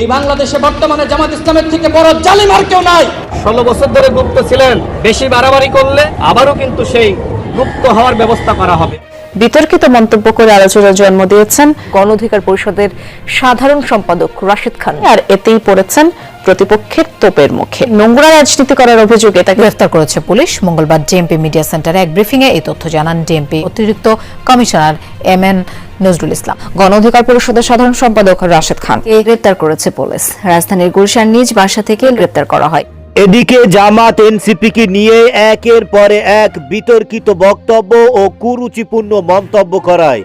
এই বাংলাদেশে বর্তমানে জামাত ইসলামের থেকে বড় জালিম আর কেউ নাই। 16 বছর ধরে গুপ্ত ছিলেন, বেশি বাড়াবাড়ি করলে আবারও কিন্তু সেই গুপ্ত হওয়ার ব্যবস্থা করা হবে। বিতর্কিত মন্তব্য করে আলোচনার জন্ম দিয়েছেন গণ অধিকার পরিষদের সাধারণ সম্পাদক রাশেদ খান, আর এতেই পড়েছেন প্রতিপক্ষের তোপের মুখে। নোংরা রাজনীতি করার অভিযোগে তাকে গ্রেফতার করেছে পুলিশ। মঙ্গলবার ডিএমপি মিডিয়া সেন্টারে এক ব্রিফিংয়ে এই তথ্য জানান ডিএমপি অতিরিক্ত কমিশনার এমএন নজরুল ইসলাম। গণ অধিকার পরিষদের সাধারণ সম্পাদক রাশেদ খানকে গ্রেফতার করেছে পুলিশ। রাজধানীর গুলশান নিজ বাসা থেকে গ্রেফতার করা হয়। এদিকে জামাত এনসিপিকে নিয়ে একের পরে এক বিতর্কিত বক্তব্য ও কুরুচিপূর্ণ মন্তব্য করায়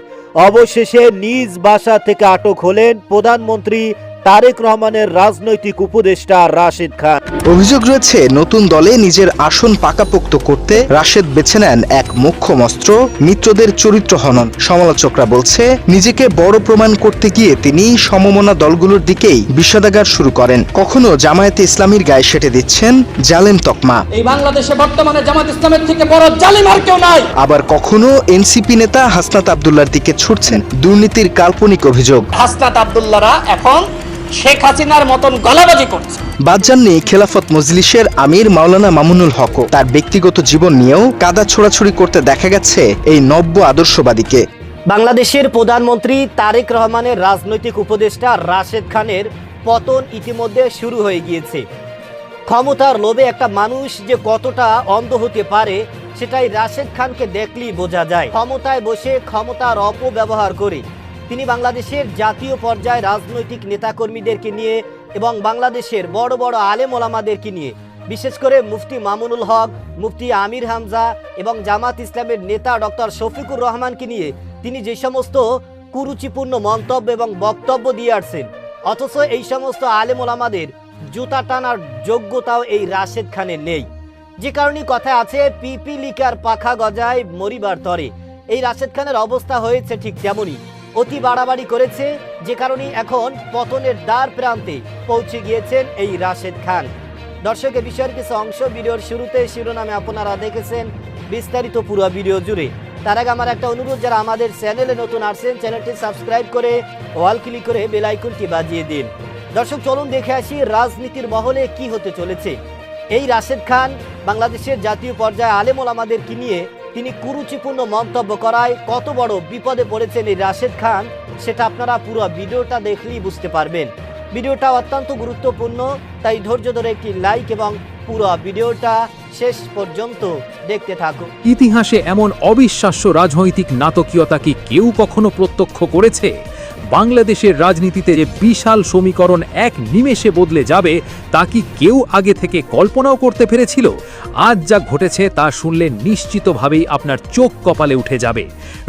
অবশেষে নিজ বাসা থেকে আটক হলেন প্রধানমন্ত্রী তারেক রহমানের রাজনৈতিক উপদেষ্টা রাশেদ খান। অভিযোগ রয়েছে, নতুন দলে নিজের আসন পাকাপোক্ত করতে রাশেদ বেছে নেন এক মোক্ষম অস্ত্র, মিত্রদের চরিত্র হনন। সমালোচকরা বলছে, নিজেকে বড় প্রমাণ করতে গিয়ে তিনি সমমনা দলগুলোর দিকেই বিষাদাগার শুরু করেন। কখনো জামায়াতে ইসলামীর গায়ে সেটে দিচ্ছেন জালেম তকমা। এই বাংলাদেশে বর্তমানে জামাত ইসলামের থেকে বড় জালিম আর কেউ নাই। আবার কখনো এনসিপি নেতা হাসনাত আব্দুল্লাহর দিকে ছুটছেন দুর্নীতির কাল্পনিক অভিযোগ। হাসনাত আব্দুল্লাহরা এখন শেখ হাসিনার মতন গলাবাজি করছে। বাদ যাননি খেলাফত মজলিসের আমির মাওলানা মামুনুল হক। তার ব্যক্তিগত জীবন নিয়েও কাদা ছোড়াছুড়ি করতে দেখা গেছে এই নব্য আদর্শবাদীকে। বাংলাদেশের প্রধানমন্ত্রী তারেক রহমানের রাজনৈতিক উপদেষ্টা রাশেদ খানের পতন ইতিমধ্যে শুরু হয়ে গিয়েছে। ক্ষমতার লোভে একটা মানুষ যে কতটা অন্ধ হতে পারে সেটাই রাশেদ খানকে দেখলেই বোঝা যায়। ক্ষমতায় বসে ক্ষমতার অপব্যবহার করে তিনি বাংলাদেশের জাতীয় পর্যায়ে রাজনৈতিক নেতাকর্মীদেরকে নিয়ে এবং বাংলাদেশের বড় বড় আলেম ওলামাদেরকে নিয়ে, বিশেষ করে মুফতি মামুনুল হক, মুফতি আমির হামজা এবং জামাত ইসলামের নেতা ডক্টর শফিকুর রহমানকে নিয়ে তিনি যে সমস্ত কুরুচিপূর্ণ মন্তব্য এবং বক্তব্য দিয়ে আসছেন, অথচ এই সমস্ত আলেম ওলামাদের জুতা টানার যোগ্যতাও এই রাশেদ খানের নেই। যে কারণে কথা আছে, পিপিলিকার পাখা গজায় মরিবার তরে। এই রাশেদ খানের অবস্থা হয়েছে ঠিক তেমনই। অতি বাড়াবাড়ি করেছে, যে কারণে এখন পতনের দ্বার প্রান্তে পৌঁছে গিয়েছেন এই রাশেদ খান। দর্শক, এই বিষয়ের কিছু অংশ ভিডিওর শুরুতে শিরোনামে আপনারা দেখেছেন, বিস্তারিত পুরো ভিডিও জুড়ে। তার আগে আমার একটা অনুরোধ, যারা আমাদের চ্যানেলে নতুন আসছেন চ্যানেলটি সাবস্ক্রাইব করে অল ক্লিক করে বেল আইকনটি বাজিয়ে দিন। দর্শক, চলুন দেখে আসি রাজনীতির মহলে কি হতে চলেছে। এই রাশেদ খান বাংলাদেশের জাতীয় পর্যায়ে আলেম ওলামাদেরকে নিয়ে তিনি কুরুচিপূর্ণ মন্তব্য করায় কত বড় বিপদে পড়েছেন এই রাশেদ খান, সেটা আপনারা পুরো ভিডিওটা দেখলেই বুঝতে পারবেন। ভিডিওটা অত্যন্ত গুরুত্বপূর্ণ, তাই ধৈর্য ধরে একটি লাইক এবং পুরো ভিডিওটা শেষ পর্যন্ত দেখতে থাকুন। ইতিহাসে এমন অবিশ্বাস্য রাজনৈতিক নাটকীয়তা কি কেউ কখনো প্রত্যক্ষ করেছে? বাংলাদেশের রাজনীতিতে যে বিশাল সমীকরণ এক নিমেষে বদলে যাবে তা কি কেউ আগে থেকে কল্পনাও করতে পেরেছিল? আজ যা ঘটেছে তা শুনলে নিশ্চিতভাবেই আপনার চোখ কপালে উঠে যাবে।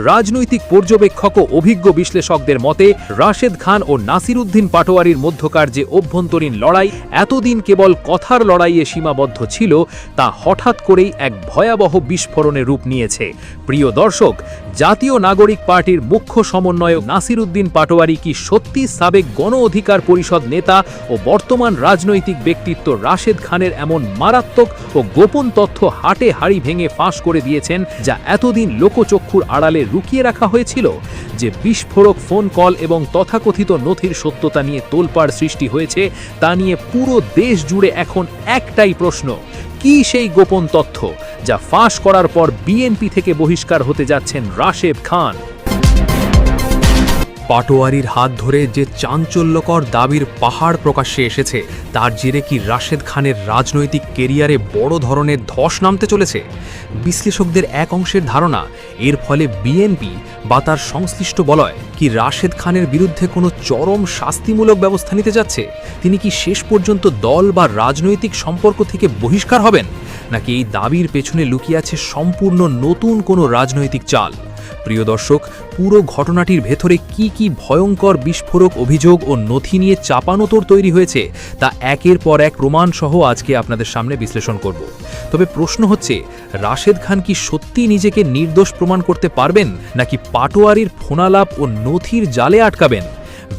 রাজনৈতিক পর্যবেক্ষক ও অভিজ্ঞ বিশ্লেষকদের মতে রাশেদ খান ও নাসিরউদ্দিন পাটোয়ারির মধ্যকার যে অভ্যন্তরীণ লড়াই এতদিন কেবল কথার লড়াইয়ে সীমাবদ্ধ ছিল, তা হঠাৎ করেই এক ভয়াবহ বিস্ফোরণে রূপ নিয়েছে। প্রিয় দর্শক, জাতীয় নাগরিক পার্টির মুখ্য সমন্বয়ক নাসিরউদ্দিন পাটোয়ারি কি সত্যি সাবেক গণ অধিকার পরিষদ নেতা ও বর্তমান রাজনৈতিক ব্যক্তিত্ব রাশেদ খানের এমন মারাত্মক ও গোপন তথ্য হাটে হাড়ি ভেঙে ফাঁস করে দিয়েছেন, যা এতদিন লোকচক্ষুর আড়ালে লুকিয়ে রাখা হয়েছিল? যে বিস্ফোরক ফোন কল এবং তথাকথিত নথির সত্যতা নিয়ে তোলপাড় সৃষ্টি হয়েছে, তা নিয়ে পুরো দেশ জুড়ে এখন একটাই প্রশ্ন: কি সেই গোপন তথ্য যা ফাঁস করার পর বিএনপি থেকে বহিষ্কার হতে যাচ্ছেন রাশেদ খান? পাটোয়ারির হাত ধরে যে চাঞ্চল্যকর দাবির পাহাড় প্রকাশ্যে এসেছে, তার জেরে কি রাশেদ খানের রাজনৈতিক কেরিয়ারে বড় ধরনের ধস নামতে চলেছে? বিশ্লেষকদের এক অংশের ধারণা, এর ফলে বিএনপি বা তার সংশ্লিষ্ট বলয় কি রাশেদ খানের বিরুদ্ধে কোনো চরম শাস্তিমূলক ব্যবস্থা নিতে যাচ্ছে? তিনি কি শেষ পর্যন্ত দল বা রাজনৈতিক সম্পর্ক থেকে বহিষ্কার হবেন, নাকি এই দাবির পেছনে লুকিয়ে আছে সম্পূর্ণ নতুন কোনো রাজনৈতিক চাল? প্রিয় দর্শক, পুরো ঘটনাটির ভেতরে কি কি ভয়ঙ্কর বিস্ফোরক অভিযোগ ও নথি নিয়ে চাপানোতর তৈরি হয়েছে, তা একের পর এক প্রমাণসহ আজকে আপনাদের সামনে বিশ্লেষণ করব। তবে প্রশ্ন হচ্ছে, রাশেদ খান কি সত্যি নিজেকে নির্দোষ প্রমাণ করতে পারবেন, নাকি পাটোয়ারির ফোনালাপ ও নথির জালে আটকাবেন?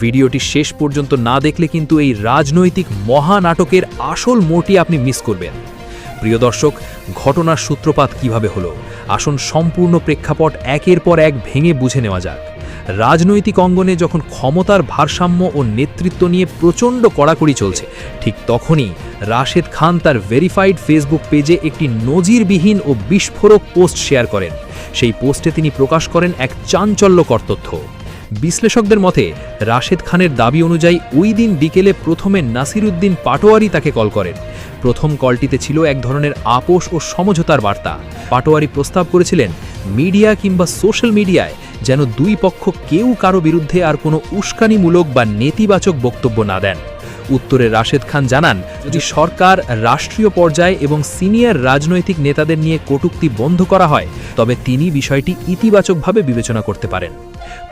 ভিডিওটি শেষ পর্যন্ত না দেখলে কিন্তু এই রাজনৈতিক মহানাটকের আসল মোড়টি আপনি মিস করবেন। প্রিয় দর্শক, ঘটনার সূত্রপাত কিভাবে হলো, আসুন সম্পূর্ণ প্রেক্ষাপট একের পর এক ভেঙে বুঝে নেওয়া যাক। রাজনৈতিক অঙ্গনে যখন ক্ষমতার ভারসাম্য ও নেতৃত্ব নিয়ে প্রচণ্ড কড়াকড়ি চলছে, ঠিক তখনই রাশেদ খান তার ভেরিফাইড ফেসবুক পেজে একটি নজিরবিহীন ও বিস্ফোরক পোস্ট শেয়ার করেন। সেই পোস্টে তিনি প্রকাশ করেন এক চাঞ্চল্যকর তথ্য। বিশ্লেষকদের মতে রাশেদ খানের দাবি অনুযায়ী ওই দিন বিকেলে প্রথমে নাসিরউদ্দিন পাটোয়ারি তাকে কল করেন। প্রথম কলটিতে ছিল এক ধরনের আপোষ ও সমঝোতার বার্তা। পাটোয়ারি প্রস্তাব করেছিলেন মিডিয়া কিংবা সোশ্যাল মিডিয়ায় যেন দুই পক্ষ কেউ কারো বিরুদ্ধে আর কোনো উস্কানিমূলক বা নেতিবাচক বক্তব্য না দেন। উত্তরে রাশেদ খান জানান, যদি সরকার, রাষ্ট্রীয় পর্যায়ে এবং সিনিয়র রাজনৈতিক নেতাদের নিয়ে কটূক্তি বন্ধ করা হয় তবে তিনি বিষয়টি ইতিবাচকভাবে বিবেচনা করতে পারেন।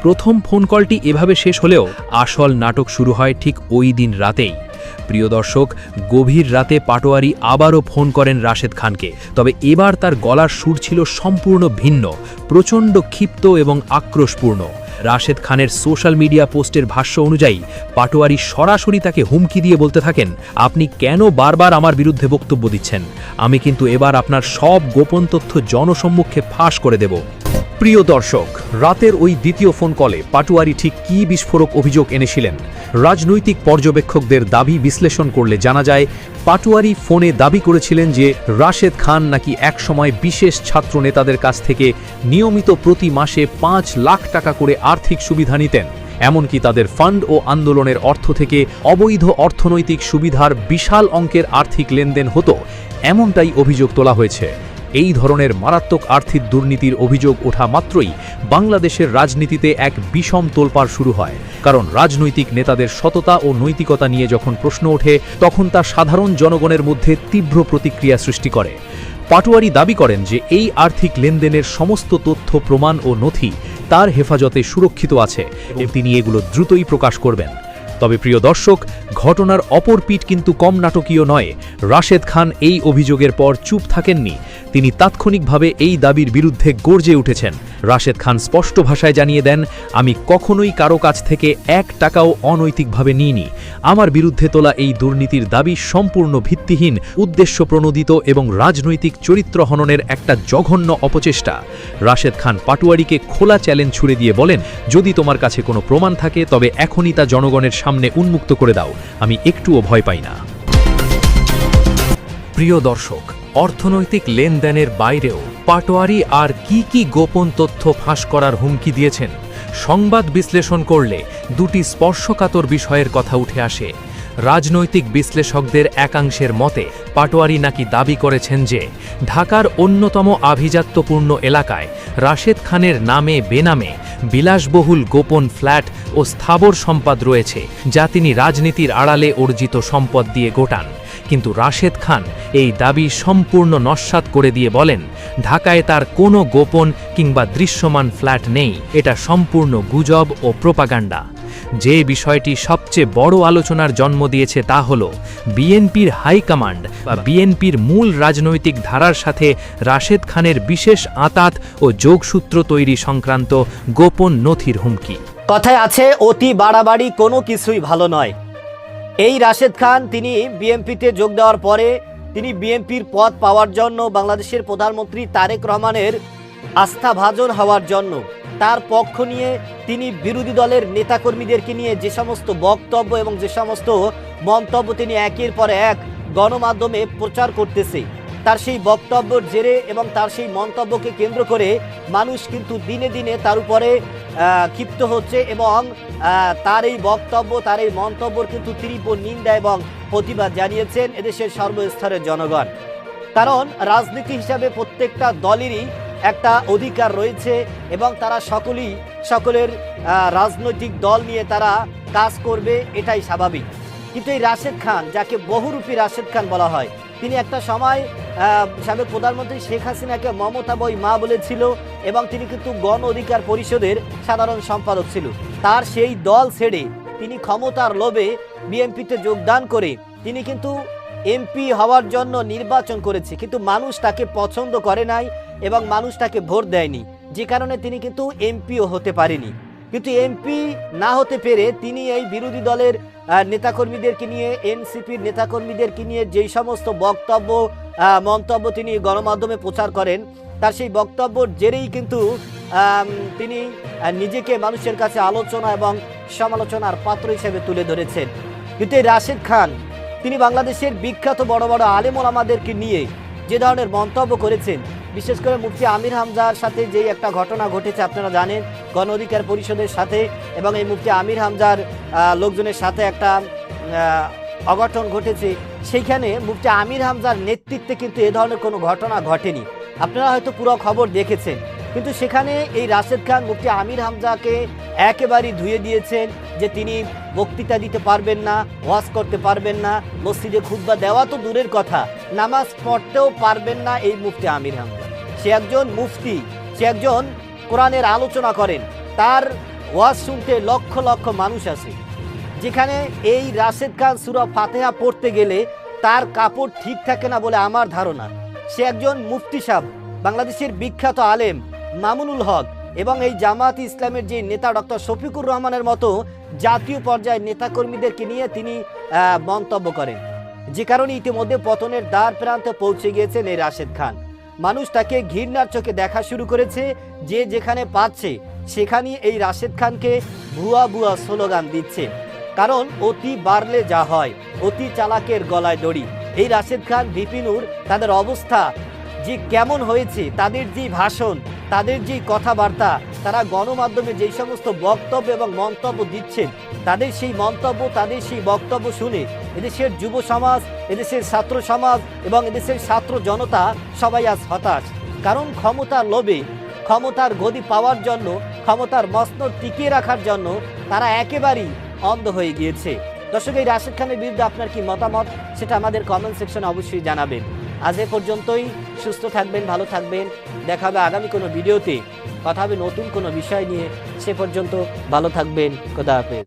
প্রথম ফোন কলটি এভাবে শেষ হলেও আসল নাটক শুরু হয় ঠিক ওই দিন রাতেই। প্রিয় দর্শক, গভীর রাতে পাটোয়ারি আবারও ফোন করেন রাশেদ খানকে, তবে এবার তার গলার সুর ছিল সম্পূর্ণ ভিন্ন, প্রচণ্ড ক্ষিপ্ত এবং আক্রোশপূর্ণ। রাশেদ খানের সোশ্যাল মিডিয়া পোস্টের ভাষ্য অনুযায়ী পাটোয়ারি সরাসরি তাকে হুমকি দিয়ে বলতে থাকেন, আপনি কেন বারবার আমার বিরুদ্ধে বক্তব্য দিচ্ছেন? আমি কিন্তু এবার আপনার সব গোপন তথ্য জনসম্মুখে ফাঁস করে দেব। প্রিয় দর্শক, রাতের ওই দ্বিতীয় ফোন কলে পাটোয়ারি ঠিক কী বিস্ফোরক অভিযোগ এনেছিলেন? রাজনৈতিক পর্যবেক্ষকদের দাবি বিশ্লেষণ করলে জানা যায়, পাটোয়ারি ফোনে দাবি করেছিলেন যে রাশেদ খান নাকি একসময় বিশেষ ছাত্র নেতাদের কাছ থেকে নিয়মিত প্রতি মাসে ৫ লাখ টাকা করে আর্থিক সুবিধা নিতেন। এমনকি তাদের ফান্ড ও আন্দোলনের অর্থ থেকে অবৈধ অর্থনৈতিক সুবিধার বিশাল অঙ্কের আর্থিক লেনদেন হতো, এমনটাই অভিযোগ তোলা হয়েছে। এই ধরনের মারাত্মক আর্থিক দুর্নীতির অভিযোগ ওঠা মাত্রই বাংলাদেশের রাজনীতিতে এক বিষম তোলপাড় শুরু হয়। কারণ রাজনৈতিক নেতাদের সততা ও নৈতিকতা নিয়ে যখন প্রশ্ন ওঠে তখন তা সাধারণ জনগণের মধ্যে তীব্র প্রতিক্রিয়া সৃষ্টি করে। পাটোয়ারি দাবি করেন যে এই আর্থিক লেনদেনের সমস্ত তথ্য, প্রমাণ ও নথি তার হেফাজতে সুরক্ষিত আছে এবং তিনি এগুলো দ্রুতই প্রকাশ করবেন। তবে প্রিয় দর্শক, ঘটনার অপর পিঠ কিন্তু কম নাটকীয় নয়। রাশেদ খান এই অভিযোগের পর চুপ থাকেননি, তিনি তাৎক্ষণিকভাবে এই দাবির বিরুদ্ধে গর্জে উঠেছেন। রাশেদ খান স্পষ্ট ভাষায় জানিয়ে দেন, আমি কখনোই কারো কাছ থেকে ১ টাকাও অনৈতিকভাবে নিইনি। আমার বিরুদ্ধে তোলা এই দুর্নীতির দাবি সম্পূর্ণ ভিত্তিহীন, উদ্দেশ্যপ্রণোদিত এবং রাজনৈতিক চরিত্র হননের একটা জঘন্য অপচেষ্টা। রাশেদ খান পাটোয়ারিকে খোলা চ্যালেঞ্জ ছুড়ে দিয়ে বলেন, যদি তোমার কাছে কোনো প্রমাণ থাকে তবে এখনই তা জনগণের সামনে উন্মুক্ত করে দাও, আমি একটুও ভয় পাই না। প্রিয় দর্শক, অর্থনৈতিক লেনদেনের বাইরেও পাটোয়ারি আর কি গোপন তথ্য ফাঁস করার হুমকি দিয়েছেন? সংবাদ বিশ্লেষণ করলে দুটি স্পর্শকাতর বিষয়ের কথা উঠে আসে। রাজনৈতিক বিশ্লেষকদের একাংশের মতে পাটোয়ারি নাকি দাবি করেছেন যে ঢাকার অন্যতম আভিজাত্যপূর্ণ এলাকায় রাশেদ খানের নামে বেনামে বিলাসবহুল গোপন ফ্ল্যাট ও স্থাবর সম্পদ রয়েছে, যা তিনি রাজনীতির আড়ালে অর্জিত সম্পদ দিয়ে গোটান। কিন্তু রাশেদ খান এই দাবি সম্পূর্ণ নস্যাৎ করে দিয়ে বলেন, ঢাকায় তার কোনো গোপন কিংবা দৃশ্যমান ফ্ল্যাট নেই, এটা সম্পূর্ণ গুজব ও প্রোপাগান্ডা। যে বিষয়টি সবচেয়ে বড় আলোচনার জন্ম দিয়েছে তা হল বিএনপির হাইকমান্ড বা বিএনপির মূল রাজনৈতিক ধারার সাথে রাশেদ খানের বিশেষ আঁতাত ও যোগসূত্র তৈরি সংক্রান্ত গোপন নথির হুমকি। কথায় আছে, অতি বাড়াবাড়ি কোনো কিছুই ভালো নয়। এই রাশেদ খান তিনি বিএনপিতে যোগ দেওয়ার পরে তিনি বিএনপির পদ পাওয়ার জন্য, বাংলাদেশের প্রধানমন্ত্রী তারেক রহমানের আস্থাভাজন হওয়ার জন্য তার পক্ষ নিয়ে তিনি বিরোধী দলের নেতাকর্মীদেরকে নিয়ে যে সমস্ত বক্তব্য এবং যে সমস্ত মন্তব্য তিনি একের পর এক গণমাধ্যমে প্রচার করতেছে, তার সেই বক্তব্যের জেরে এবং তার সেই মন্তব্যকে কেন্দ্র করে মানুষ কিন্তু দিনে দিনে তার উপরে ক্ষিপ্ত হচ্ছে এবং তার এই বক্তব্য, তার এই মন্তব্যর কিন্তু তীব্র নিন্দা এবং প্রতিবাদ জানিয়েছেন এদেশের সর্বস্তরের জনগণ। কারণ রাজনীতি হিসাবে প্রত্যেকটা দলেরই একটা অধিকার রয়েছে এবং তারা সকলের রাজনৈতিক দল নিয়ে তারা কাজ করবে, এটাই স্বাভাবিক। কিন্তু এই রাশেদ খান, যাকে বহুরূপী রাশেদ খান বলা হয়, তিনি একটা সময় সাবেক প্রধানমন্ত্রী শেখ হাসিনাকে মমতাময়ী মা বলেছিল এবং তিনি কিন্তু গণ অধিকার পরিষদের সাধারণ সম্পাদক ছিল। তার সেই দল ছেড়ে তিনি ক্ষমতার লোভে বিএনপিতে যোগদান করে তিনি কিন্তু এমপি হওয়ার জন্য নির্বাচন করেছে, কিন্তু মানুষ তাকে পছন্দ করে নাই এবং মানুষ তাকে ভোট দেয়নি, যে কারণে তিনি কিন্তু এমপিও হতে পারেনি। কিন্তু এমপি না হতে পেরে তিনি এই বিরোধী দলের নেতাকর্মীদেরকে নিয়ে, এনসিপির নেতাকর্মীদেরকে নিয়ে যেই সমস্ত মন্তব্য তিনি গণমাধ্যমে প্রচার করেন, তার সেই বক্তব্যের জেরেই কিন্তু তিনি নিজেকে মানুষের কাছে আলোচনা এবং সমালোচনার পাত্র হিসেবে তুলে ধরেছেন। কিন্তু এই রাশেদ খান তিনি বাংলাদেশের বিখ্যাত বড় বড় আলেম ওলামাদেরকে নিয়ে যে ধরনের মন্তব্য করেছেন, বিশেষ করে মুফতি আমির হামজার সাথে যে একটা ঘটনা ঘটেছে আপনারা জানেন, গণ অধিকার পরিষদের সাথে এবং এই মুফতি আমির হামজার লোকজনের সাথে একটা অঘটন ঘটেছে। সেইখানে মুফতি আমির হামজার নেতৃত্বে কিন্তু এ ধরনের কোনো ঘটনা ঘটেনি। আপনারা হয়তো পুরো খবর দেখেছেন, কিন্তু সেখানে এই রাশেদ খান মুফতি আমির হামজাকে একেবারেই ধুয়ে দিয়েছেন যে তিনি বক্তৃতা দিতে পারবেন না, ওয়াজ করতে পারবেন না, মসজিদে খুতবা দেওয়া তো দূরের কথা, নামাজ পড়তেও পারবেন না এই মুফতি আমির হামজা। সে একজন মুফতি, সে একজন কোরআনের আলোচনা করেন, তার ওয়াজ শুনতে লক্ষ লক্ষ মানুষ আসে। যেখানে এই রাশেদ খান সূরা ফাতিহা পড়তে গেলে তার কাপড় ঠিক থাকে না বলে আমার ধারণা। সে একজন মুফতি সাহেব, বাংলাদেশের বিখ্যাত আলেম মামুনুল হক এবং এই জামাত ইসলামের যে নেতা ডক্টর শফিকুর রহমানের মতো জাতীয় পর্যায়ের নেতাকর্মীদেরকে নিয়ে তিনি মন্তব্য করেন, যে কারণে ইতিমধ্যে পতনের দ্বার প্রান্তে পৌঁছে গিয়েছেন এই রাশেদ খান। মানুষ তাকে ঘৃণার চোখে দেখা শুরু করেছে, যে যেখানে পাচ্ছে সেখানেই এই রাশেদ খানকে ভুয়া ভুয়া স্লোগান দিচ্ছে। কারণ অতি বাড়লে যা হয়, অতি চালাকের গলায় দড়ি। এই রাশেদ খান, ভিপি নূর, তাদের অবস্থা যে কেমন হয়েছে, তাদের যে ভাষণ, তাদের যে কথাবার্তা, তারা গণমাধ্যমে যেই সমস্ত বক্তব্য এবং মন্তব্য দিচ্ছেন, তাদের সেই মন্তব্য, তাদের সেই বক্তব্য শুনে এদেশের যুব সমাজ, এদেশের ছাত্র সমাজ এবং এদেশের ছাত্র জনতা সবাই আজ হতাশ। কারণ ক্ষমতার লোভে, ক্ষমতার গদি পাওয়ার জন্য, ক্ষমতার মসনদ টিকিয়ে রাখার জন্য তারা একেবারেই অন্ধ হয়ে গিয়েছে। দর্শক, এই রাশেদ খানের বিরুদ্ধে আপনার কি মতামত সেটা আমাদের কমেন্ট সেকশনে অবশ্যই জানাবেন। আজ এ পর্যন্তই। সুস্থ থাকবেন, ভালো থাকবেন। দেখা হবে আগামী কোনো ভিডিওতে, কথা হবে নতুন কোনো বিষয় নিয়ে। সে পর্যন্ত ভালো থাকবেন। খোদা হাফেজ।